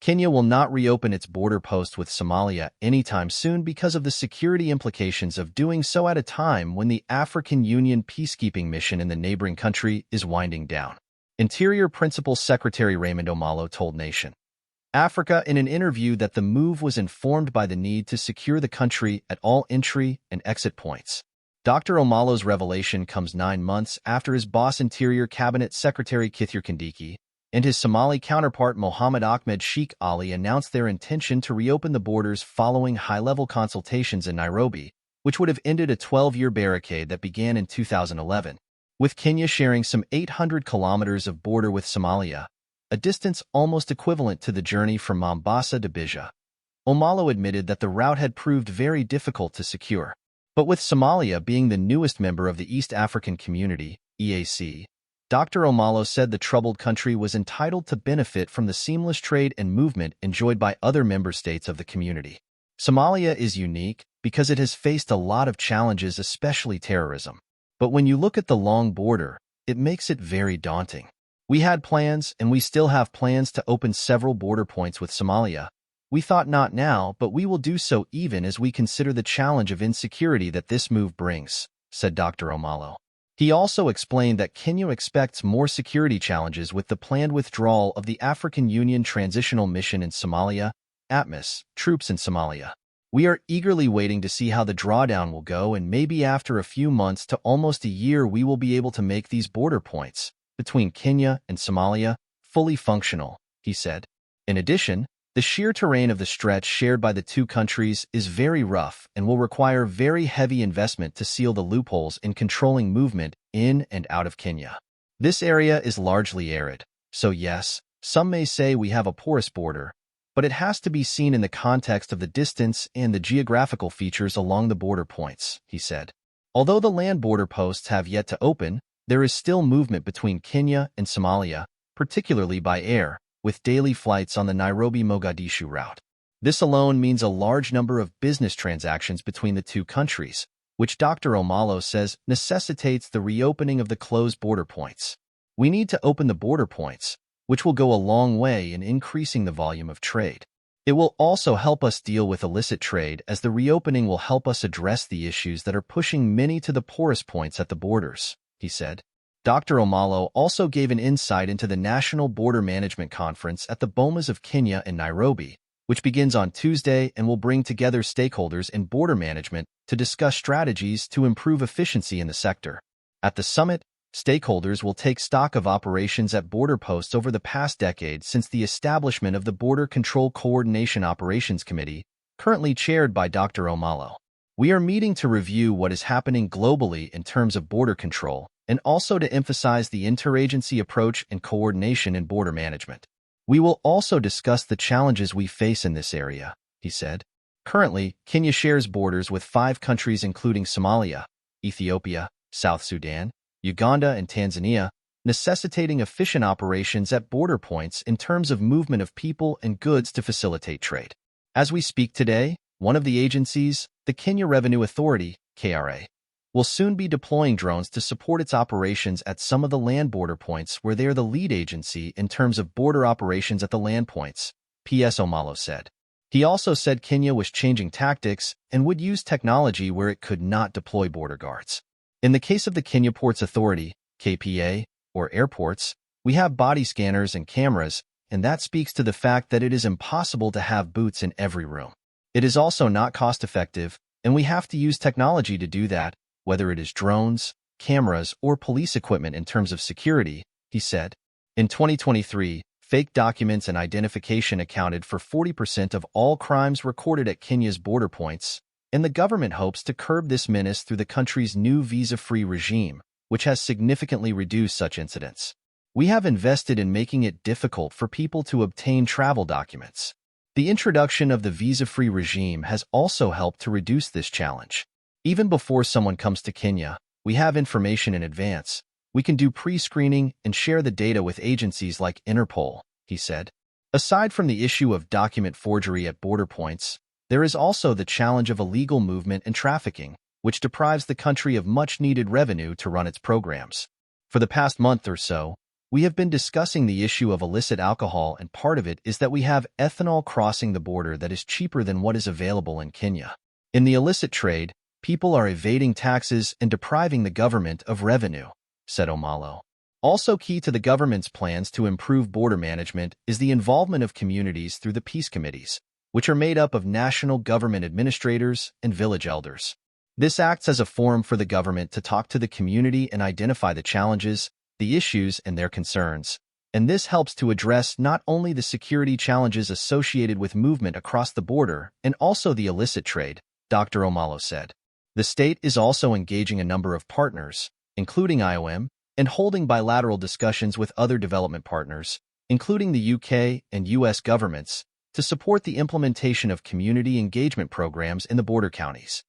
Kenya will not reopen its border post with Somalia anytime soon because of the security implications of doing so at a time when the African Union peacekeeping mission in the neighboring country is winding down. Interior Principal Secretary Raymond Omalo told Nation Africa in an interview that the move was informed by the need to secure the country at all entry and exit points. Dr. Omalo's revelation comes 9 months after his boss Interior Cabinet Secretary Kithure Kindiki and his Somali counterpart Mohammed Ahmed Sheikh Ali announced their intention to reopen the borders following high-level consultations in Nairobi, which would have ended a 12-year barricade that began in 2011. With Kenya sharing some 800 kilometers of border with Somalia, a distance almost equivalent to the journey from Mombasa to Bija. Omalo admitted that the route had proved very difficult to secure. But with Somalia being the newest member of the East African Community, EAC, Dr. Omalo said the troubled country was entitled to benefit from the seamless trade and movement enjoyed by other member states of the community. Somalia is unique because it has faced a lot of challenges, especially terrorism. But when you look at the long border, it makes it very daunting. We had plans, and we still have plans to open several border points with Somalia. We thought not now, but we will do so even as we consider the challenge of insecurity that this move brings, said Dr. Omalo. He also explained that Kenya expects more security challenges with the planned withdrawal of the African Union Transitional Mission in Somalia, Atmis, troops in Somalia. We are eagerly waiting to see how the drawdown will go, and maybe after a few months to almost a year we will be able to make these border points between Kenya and Somalia fully functional, he said. In addition, the sheer terrain of the stretch shared by the two countries is very rough and will require very heavy investment to seal the loopholes in controlling movement in and out of Kenya. This area is largely arid, so yes, some may say we have a porous border, but it has to be seen in the context of the distance and the geographical features along the border points, he said. Although the land border posts have yet to open, there is still movement between Kenya and Somalia, particularly by air, with daily flights on the Nairobi-Mogadishu route. This alone means a large number of business transactions between the two countries, which Dr. Omalo says necessitates the reopening of the closed border points. We need to open the border points, which will go a long way in increasing the volume of trade. It will also help us deal with illicit trade, as the reopening will help us address the issues that are pushing many to the poorest points at the borders, he said. Dr. Omalo also gave an insight into the National Border Management Conference at the Bomas of Kenya in Nairobi, which begins on Tuesday and will bring together stakeholders in border management to discuss strategies to improve efficiency in the sector. At the summit, stakeholders will take stock of operations at border posts over the past decade since the establishment of the Border Control Coordination Operations Committee, currently chaired by Dr. Omalo. We are meeting to review what is happening globally in terms of border control, and also to emphasize the interagency approach and coordination in border management. We will also discuss the challenges we face in this area, he said. Currently, Kenya shares borders with 5 countries including Somalia, Ethiopia, South Sudan, Uganda, and Tanzania, necessitating efficient operations at border points in terms of movement of people and goods to facilitate trade. As we speak today, one of the agencies, the Kenya Revenue Authority, KRA, will soon be deploying drones to support its operations at some of the land border points where they are the lead agency in terms of border operations at the land points, PS Omalo said. He also said Kenya was changing tactics and would use technology where it could not deploy border guards. In the case of the Kenya Ports Authority, KPA, or airports, we have body scanners and cameras, and that speaks to the fact that it is impossible to have boots in every room. It is also not cost-effective, and we have to use technology to do that, whether it is drones, cameras, or police equipment in terms of security, he said. In 2023, fake documents and identification accounted for 40% of all crimes recorded at Kenya's border points, and the government hopes to curb this menace through the country's new visa-free regime, which has significantly reduced such incidents. We have invested in making it difficult for people to obtain travel documents. The introduction of the visa-free regime has also helped to reduce this challenge. Even before someone comes to Kenya, we have information in advance. We can do pre-screening and share the data with agencies like Interpol, he said. Aside from the issue of document forgery at border points, there is also the challenge of illegal movement and trafficking, which deprives the country of much-needed revenue to run its programs. For the past month or so, We have been discussing the issue of illicit alcohol, and part of it is that we have ethanol crossing the border that is cheaper than what is available in Kenya. In the illicit trade, people are evading taxes and depriving the government of revenue, said Omalo. Also key to the government's plans to improve border management is the involvement of communities through the peace committees, which are made up of national government administrators and village elders. This acts as a forum for the government to talk to the community and identify the challenges, the issues, and their concerns. And this helps to address not only the security challenges associated with movement across the border and also the illicit trade, Dr. Omalo said. The state is also engaging a number of partners, including IOM, and holding bilateral discussions with other development partners, including the UK and US governments, to support the implementation of community engagement programs in the border counties.